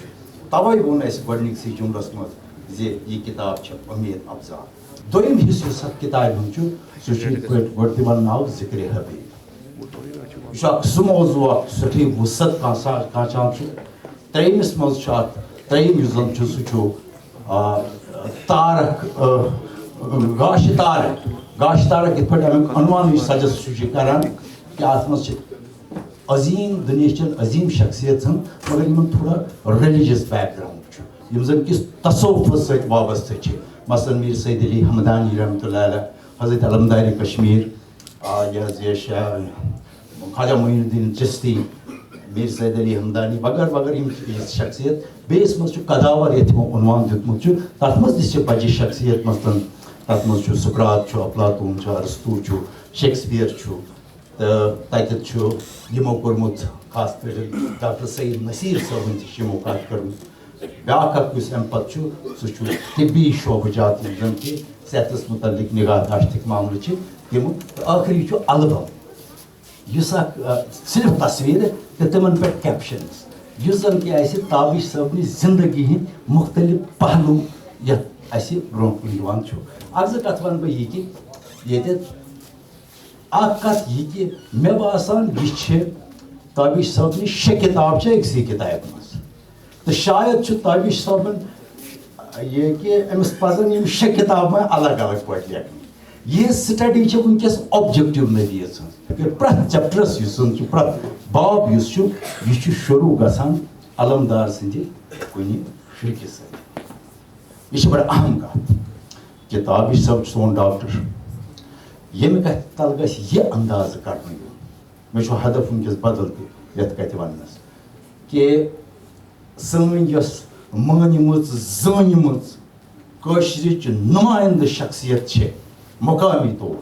توے وون اس گۄڈنِکسٕے جملس مز زِ یہ کتاب چھ امید افزا دویم حصہ یُس اتھ کتابہِ ہُنٛد چھُ سُہ چھُ یِتھ پٲٹھۍ گۄڈٕ دِوان ناو ذکرِ حبیب یہ اخ سہ موضوع اخ سٹھی وسعت کانچان تریمس مز تریم یُس زن چھُ سُہ چھُ تارک گاشہِ تارک یِتھ پٲٹھۍ امیُک عنوان سجس چھُ کران کہ اتھ منٛز چھِ عظیم دُنیاہچن عظیم شخصیت مگر یِمن تھوڑا ریلیجس بیک گراؤنڈ چھُ یِم زن کِس تصوفس سۭتۍ وابستہٕ چھِ مثلاً میر سید علی ہمدانی رحمۃ اللہ علیہ حضرت علمدار کشمیر یہ خواجہ معین الدین چشتی میر سید علی ہمدانی وغیرہ وغیرہ یہ شخصیت بیس مز قداور یہ تمو عنوان دیتمت تر مز تہ بجہ شخصیت مثلاً تر مز سقراط افلاطون ارسطو شیکسپیئر تو تتھ یمو کورمت خاص پہ ڈاکٹر سعید نصیر صٲبن تہ یمو کت کٔرمٕژ بیاکھ اکھ یُس امہِ پتہٕ چھُ سُہ چھُ طبی شعبہٕ یِم زن کہ صحتس متعلق نگاہ داشتٕکۍ معاملہٕ چھِ تِم تہٕ ٲخری چھُ البم یُس اکھ صرف تصویر تہٕ تِمن پٮ۪ٹھ کیپشنز یُس زن کہ اسہِ تابش صٲبنہِ زندگی ہٕنٛدۍ مختلف پہلو یتھ اسہِ برونٛہہ کُن یِوان چھُ اکھ زٕ کتھ ونہٕ بہٕ یہِ کہ ییٚتہِ اکھ کتھ یہِ کہ مےٚ باسان یہِ چھِ تابش صٲبنہِ شےٚ کِتاب چھِ أکسٕے کِتابہِ منٛز تو شاید چھُ تابش صٲبن یہ کہ أمِس پزن یِم شےٚ کِتاب وۄنۍ الگ الگ پٲٹھۍ لیکھنہِ یہ سٹڈی چھِ وٕنکیٚس اوبجیکٹِو نٔویٖز ہٕنٛز پرٛٮ۪تھ چیپٹرس یُس زن چھُ پرٛٮ۪تھ باب یُس چھُ یہِ چھُ شروٗع گژھان علمدار سٕنٛدِ کُنہِ فِرقہِ سۭتۍ یہِ چھِ بڑٕ اہم کتھ کہ تابش صٲب چھُ سون ڈاکٹر ییٚمہِ کتھِ تل گژھِ یہِ اندازٕ کڑنہٕ یُن مےٚ چھُ ہدف وٕنکیٚس بدل تہِ یتھ کتھِ وننس کہ سٲنۍ یۄس مٲنِمٕژ زٲنِمٕژ کٲشرِچ نُمایندٕ شخصیت چھِ مقامی طور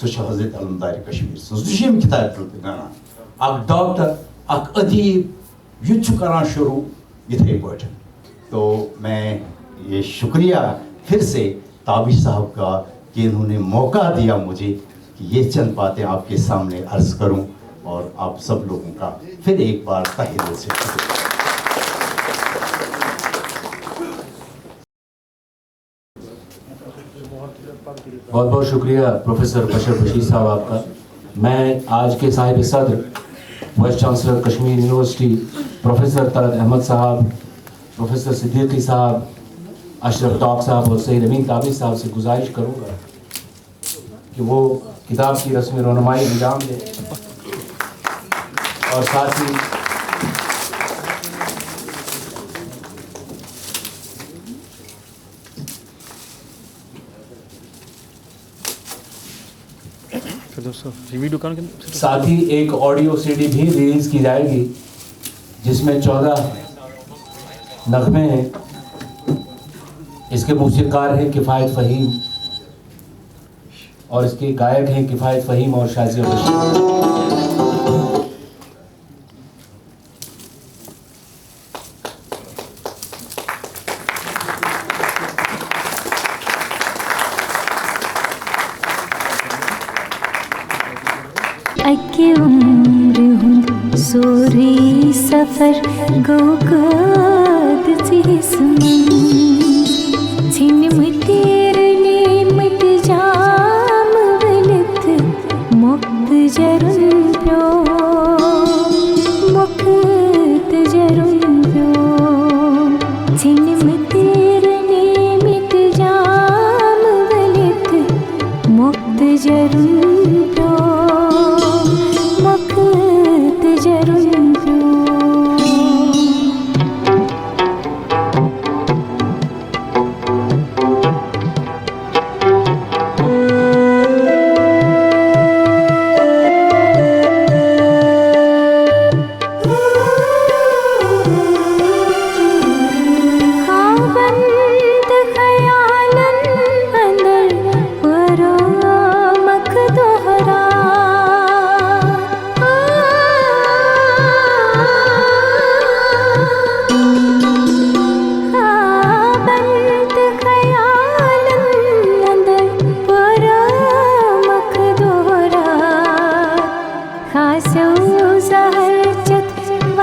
سۄ چھِ حضرت علمدار کشمیٖر سٕنٛز سُہ چھُ ییٚمہِ کِتابہِ تل تہِ گنان اکھ ڈاکٹر اکھ ادیٖب یہِ تہِ چھُ کران شروٗع یِتھے پٲٹھۍ تو میں یہ شکریہ پھر سے تابش صاحب کا کہ انہوں نے موقع دیا مجھے کہ یہ چند باتیں آپ کے سامنے عرض کروں اور آپ سب لوگوں کا پھر ایک بار تہہ دل سے شکریہ. بہت بہت شکریہ پروفیسر بشر بشیر صاحب آپ کا. میں آج کے صاحب صدر vice chancellor Kashmir university professor Talat Ahmed صاحب, پروفیسر صدیقی صاحب, اشرف ڈاک صاحب اور سید امین تابش صاحب سے گزارش کروں گا کہ وہ کتاب کی رسم رونمائی انجام دیں اور ساتھ ہی ساتھ ہی ایک آڈیو سی ڈی بھی ریلیز کی جائے گی جس میں 14 نغمے ہیں. اس کے موسیقار ہیں کفایت فہیم اور اس کے گائک ہیں کفایت فہیم اور شازیہ بشیر. اکہِ عمرِ ہُنٛد سورُے سفر گوٚو قٲدسِس منٛز ژھٕنمٕتۍ رٔنیمٕتۍ جام ؤلِتھ مۄختہٕ جرُن پیوٚو ژھٕنمٕتۍ رٔنیمٕتۍ جام ؤلِتھ مۄختہٕ جرُن پیوٚو جرُن پیوٚو.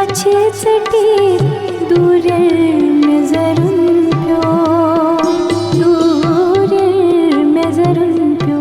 കാച്ചിച്ചട്ടി ദൂരിൽ മെസറുൻ പ്യോ ദൂരിൽ മെസറുൻ പ്യോ.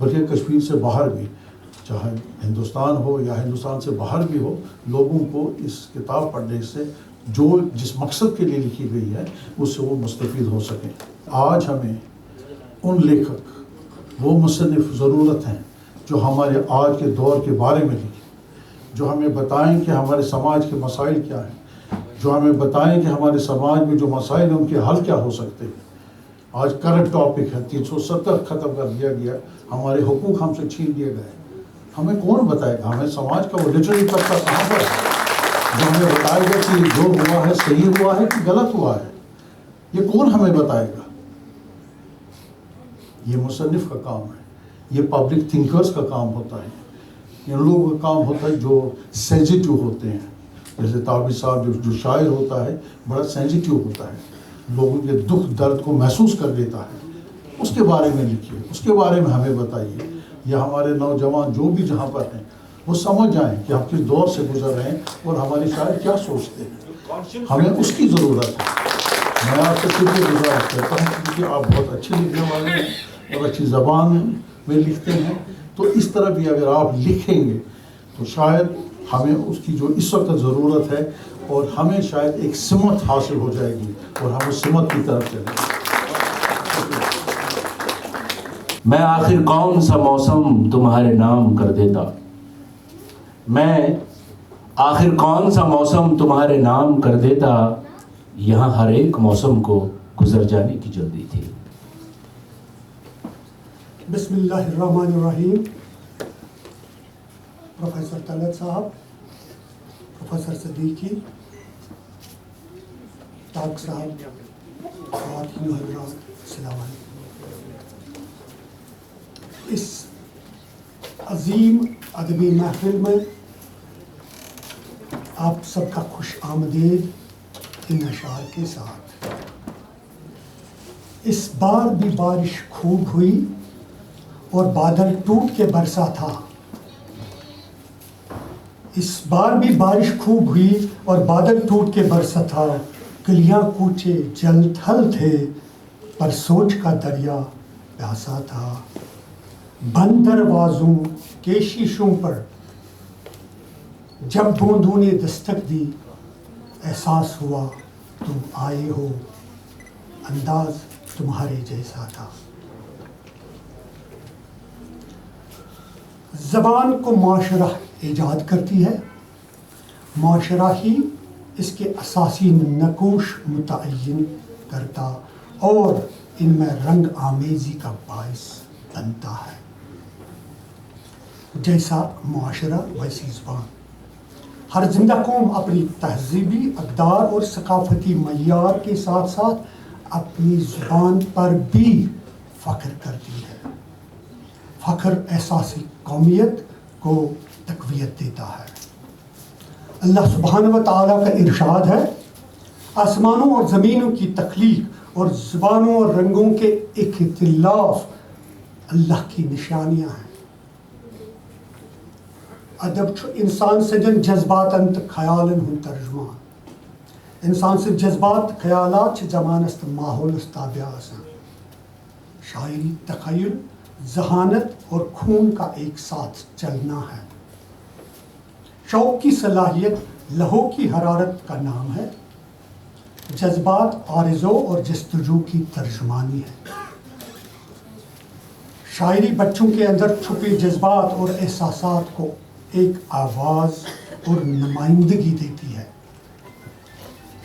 بلکہ کشمیر سے باہر بھی، چاہے ہندوستان ہو یا ہندوستان سے باہر بھی ہو، لوگوں کو اس کتاب پڑھنے سے جو جس مقصد کے لیے لکھی گئی ہے اس سے وہ مستفید ہو سکیں۔ آج ہمیں ان لیکھک، وہ مصنف ضرورت ہیں جو ہمارے آج کے دور کے بارے میں لکھیں، جو ہمیں بتائیں کہ ہمارے سماج کے مسائل کیا ہیں، جو ہمیں بتائیں کہ ہمارے سماج میں جو مسائل ہیں ان کے حل کیا ہو سکتے ہیں۔ آج کرنٹ ٹاپک ہے 370 ختم کر دیا گیا، ہمارے حقوق ہم سے چھین لیے گئے۔ ہمیں کون بتائے گا؟ ہمیں سماج کا وہ لٹرری طبقہ کہاں پر ہے جو ہمیں بتائے گا کہ جو ہوا ہے صحیح ہوا ہے کہ غلط ہوا ہے؟ یہ کون ہمیں بتائے گا؟ یہ مصنف کا کام ہے، یہ پبلک تھنکرز کا کام ہوتا ہے، ان لوگوں کا کام ہوتا ہے جو سینسیٹیو ہوتے ہیں۔ جیسے طابی صاحب جو شاعر ہوتا ہے بڑا سینسیٹیو ہوتا ہے، لوگوں کے دکھ درد کو محسوس کر لیتا ہے، اس کے بارے میں لکھیے، اس کے بارے میں ہمیں بتائیے، یا ہمارے نوجوان جو بھی جہاں پر ہیں وہ سمجھ جائیں کہ ہم کس دور سے گزر رہے ہیں اور ہمارے شاعر کیا سوچتے ہیں۔ ہمیں اس کی ضرورت ہے۔ میں آپ سے شکریہ گزارش کرتا ہوں کیونکہ آپ بہت اچھے لکھنے والے ہیں اور اچھی زبان میں لکھتے ہیں، تو اس طرح بھی اگر آپ لکھیں گے تو شاید ہمیں اس کی جو اس وقت ضرورت ہے اور ہمیں شاید ایک سمت حاصل ہو جائے گی اور ہم اس سمت کی طرف چلیں گے۔ میں آخر کون سا موسم تمہارے نام کر دیتا، میں آخر کون سا موسم تمہارے نام کر دیتا، یہاں ہر ایک موسم کو گزر جانے کی جلدی تھی۔ بسم اللہ الرحمن الرحیم۔ پروفیسر طلعت صاحب، پروفیسر صدیقی، ڈاکٹر صاحب، خواتین و حضرات، السلام علیکم۔ اس عظیم ادبی محفل میں آپ سب کا خوش آمدید ان اشعار کے ساتھ۔ اس بار بھی بارش خوب ہوئی اور بادل ٹوٹ کے برسا تھا۔ اس بار بھی بارش خوب ہوئی اور بادل ٹوٹ کے برسا تھا، گلیاں کوچے جل تھل تھے پر سوچ کا دریا پیاسا تھا۔ بند دروازوں کے شیشوں پر جب بوندوں نے دستک دی، احساس ہوا تم آئے ہو، انداز تمہارے جیسا تھا۔ زبان کو معاشرہ ایجاد کرتی ہے، معاشرہ ہی اس کے اساسی نقوش متعین کرتا اور ان میں رنگ آمیزی کا باعث بنتا ہے۔ جیسا معاشرہ ویسی زبان۔ ہر زندہ قوم اپنی تہذیبی اقدار اور ثقافتی معیار کے ساتھ ساتھ اپنی زبان پر بھی فخر کرتی ہے۔ فخر احساسی قومیت کو تقویت دیتا ہے۔ اللہ سبحانہ و تعالیٰ کا ارشاد ہے، آسمانوں اور زمینوں کی تخلیق اور زبانوں اور رنگوں کے اختلاف اللہ کی نشانیاں ہیں۔ ادب چھُ انسان سندین جذباتن تو خیالن ہند ترجمان۔ انسان سے جذبات خیالات چھ زمانس تو ماحولس تابع آسان۔ شاعری تخیل، ذہانت اور خون کا ایک ساتھ چلنا ہے۔ شوق کی صلاحیت لہو کی حرارت کا نام ہے۔ جذبات آرزو اور جستجو کی ترجمانی ہے۔ شاعری بچوں کے اندر چھپے جذبات اور احساسات کو ایک آواز اور نمائندگی دیتی ہے۔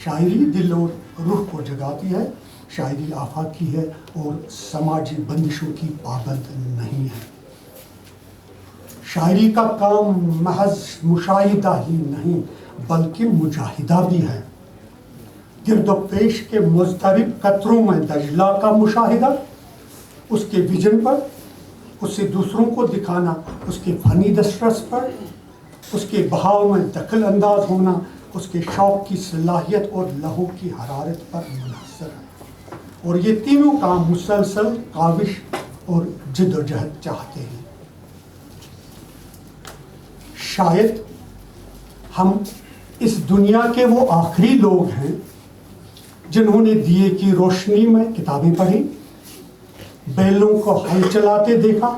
شاعری دل اور روح کو جگاتی ہے۔ شاعری آفاقی ہے اور سماجی بندشوں کی پابند نہیں ہے۔ شاعری کا کام محض مشاہدہ ہی نہیں بلکہ مجاہدہ بھی ہے۔ گرد و پیش کے مضطرب قطروں میں دجلہ کا مشاہدہ، اس کے ویژن پر، اسے دوسروں کو دکھانا، اس کے فنی دسترس پر، اس کے بہاؤ میں دخل انداز ہونا، اس کے شوق کی صلاحیت اور لہو کی حرارت پر منحصر ہے۔ اور یہ تینوں کام مسلسل کاوش اور جد و جہد چاہتے ہیں۔ شاید ہم اس دنیا کے وہ آخری لوگ ہیں جنہوں نے دیے کی روشنی میں کتابیں پڑھی، بیلوں کو ہل چلاتے دیکھا،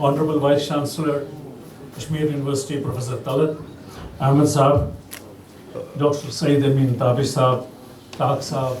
Honorable Vice Chancellor, Kashmir University, Professor Talat Ahmed Saab, Dr. Sayyid Amin Tabish Saab, Taq Saab,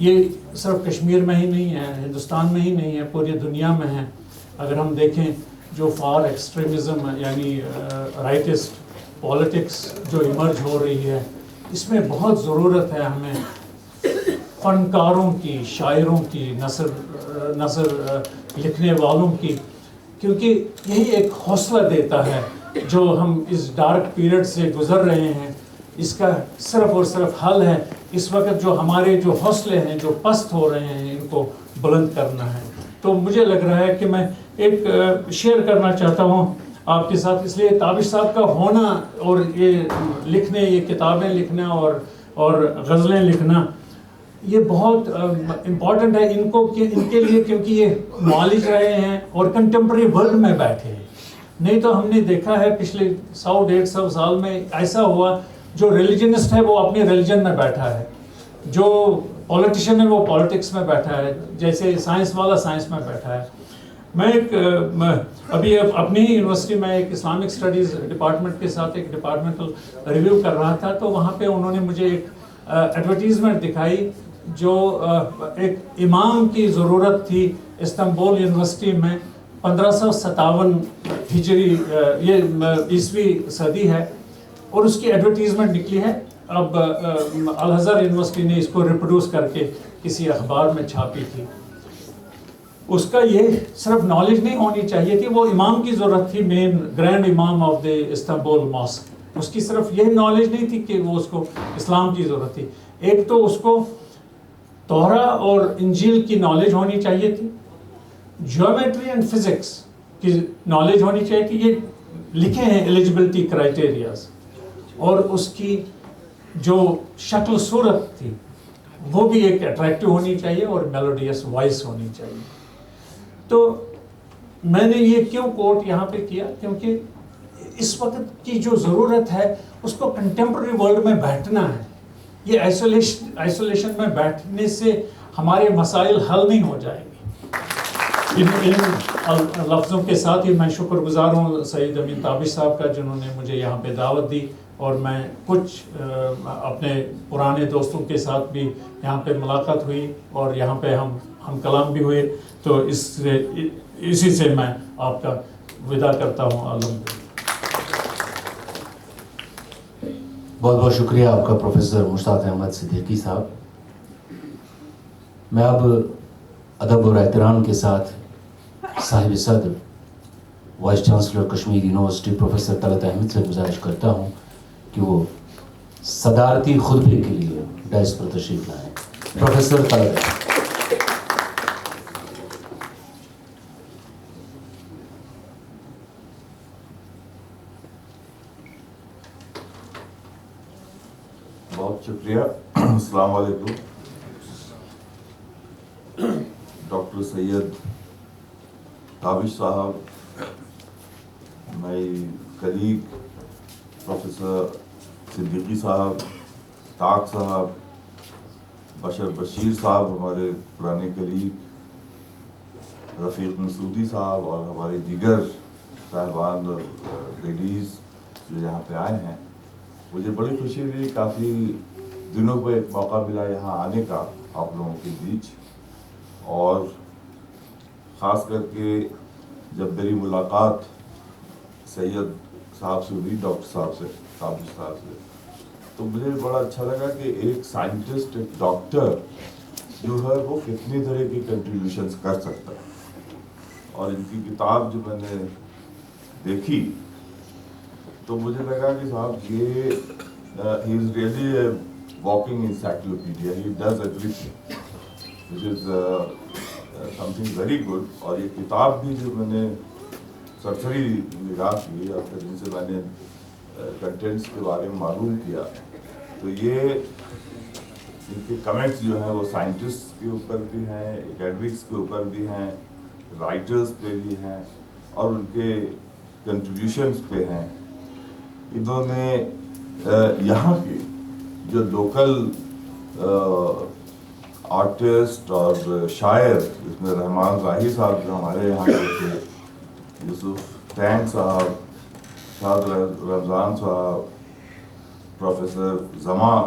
یہ صرف کشمیر میں ہی نہیں ہے، ہندوستان میں ہی نہیں ہے، پوری دنیا میں ہے. اگر ہم دیکھیں جو فار ایکسٹریمزم یعنی رائٹسٹ پالیٹکس جو ایمرج ہو رہی ہے، اس میں بہت ضرورت ہے ہمیں فنکاروں کی، شاعروں کی، نثر لکھنے والوں کی، کیونکہ یہی ایک حوصلہ دیتا ہے جو ہم اس ڈارک پیریڈ سے گزر رہے ہیں. اس کا صرف اور صرف حل ہے اس وقت جو ہمارے جو حوصلے ہیں جو پست ہو رہے ہیں ان کو بلند کرنا ہے. تو مجھے لگ رہا ہے کہ میں ایک شیئر کرنا چاہتا ہوں آپ کے ساتھ، اس لیے تابش صاحب کا ہونا اور یہ لکھنے، یہ کتابیں لکھنا اور غزلیں لکھنا، یہ بہت امپورٹنٹ ہے ان کے لیے، کیونکہ یہ معالج رہے ہیں اور کنٹمپرری ورلڈ میں بیٹھے ہیں. نہیں تو ہم نے دیکھا ہے پچھلے 100-150 سال میں ایسا ہوا، جو ریلیجنسٹ ہے وہ اپنی ریلیجن میں بیٹھا ہے، جو پولیٹیشین ہے وہ پالیٹکس میں بیٹھا ہے، جیسے سائنس والا سائنس میں بیٹھا ہے. میں ابھی اپنی ہی یونیورسٹی میں ایک اسلامک اسٹڈیز ڈپارٹمنٹ کے ساتھ ایک ڈپارٹمنٹل ریویو کر رہا تھا، تو وہاں پہ انہوں نے مجھے ایک ایڈورٹیزمنٹ دکھائی جو ایک امام کی ضرورت تھی استنبول یونیورسٹی میں 1557 ہجری، یہ عیسوی صدی ہے، اور اس کی ایڈورٹیزمنٹ نکلی ہے. اب الازہر یونیورسٹی نے اس کو ریپروڈیوس کر کے کسی اخبار میں چھاپی تھی. اس کا یہ صرف نالج نہیں ہونی چاہیے تھی، وہ امام کی ضرورت تھی، مین گرینڈ امام آف دا استنبول ماسک. اس کی صرف یہ نالج نہیں تھی کہ وہ اس کو اسلام کی ضرورت تھی، ایک تو اس کو تورا اور انجیل کی نالج ہونی چاہیے تھی، جیومیٹری اینڈ فزکس کی نالج ہونی چاہیے تھی. یہ لکھے ہیں ایلیجبلٹی کرائٹیریاز، اور اس کی جو شکل صورت تھی وہ بھی ایک اٹریکٹیو ہونی چاہیے اور میلوڈیس وائس ہونی چاہیے. تو میں نے یہ کیوں کوٹ یہاں پہ کیا، کیونکہ اس وقت کی جو ضرورت ہے اس کو کنٹمپرری ورلڈ میں بیٹھنا ہے. یہ آئسولیشن میں بیٹھنے سے ہمارے مسائل حل نہیں ہو جائیں گے. ان لفظوں کے ساتھ ہی میں شکر گزار ہوں سید امین تابش صاحب کا، جنہوں نے مجھے یہاں پہ دعوت دی، اور میں کچھ اپنے پرانے دوستوں کے ساتھ بھی یہاں پہ ملاقات ہوئی اور یہاں پہ ہم کلام بھی ہوئے. تو اسی سے میں آپ کا وداع کرتا ہوں. عالم بہت بہت شکریہ آپ کا پروفیسر مشتاق احمد صدیقی صاحب. میں اب ادب اور احترام کے ساتھ صاحب صدر vice chancellor Kashmir university professor Talat Ahmad سے گزارش کرتا ہوں کہ وہ صدارتی خطبے کے لیے ڈائس پر تشریف لائیں. پروفیسر طلعت احمد. بہت شکریہ. السلام علیکم. ڈاکٹر سید تابش صاحب، مائی کلیگ پروفیسر صدیقی صاحب، طاق صاحب، بشر بشیر صاحب ہمارے پرانے کلیگ، رفیق مسعودی صاحب، اور ہمارے دیگر صاحبان اور لیڈیز جو یہاں پہ آئے ہیں. مجھے بڑی خوشی ہوئی، کافی دنوں پہ ایک موقع ملا یہاں آنے کا آپ لوگوں کے بیچ، اور خاص کر کے جب میری ملاقات سید صاحب سے ہوئی، ڈاکٹر صاحب سے، تابش صاحب سے، تو مجھے بڑا اچھا لگا کہ ایک سائنٹسٹ، ایک ڈاکٹر جو ہے وہ کتنی طرح کی کنٹریبیوشنز کر سکتا ہے. اور ان کی کتاب جو میں نے دیکھی تو مجھے لگا کہ صاحب یہ ہی is really a walking encyclopedia. He does everything which is something very good. اور یہ کتاب بھی جو میں نے سرسری نگاہ کی اور پھر جن سے میں نے کنٹینٹس کے بارے میں معلوم کیا، تو یہ ان کے کمنٹس جو ہیں وہ سائنٹسٹ کے اوپر بھی ہیں، اکیڈمکس کے اوپر بھی ہیں، رائٹرز پہ بھی ہیں، اور ان کے کنٹریبیوشنس پہ ہیں. انہوں نے یہاں کے جو لوکل آرٹسٹ اور شاعر، جس میں رحمان راہی صاحب جو ہمارے یہاں کے تھے، یوسف ٹینگ صاحب، شاد رمضان صاحب، پروفیسر زما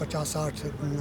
50-60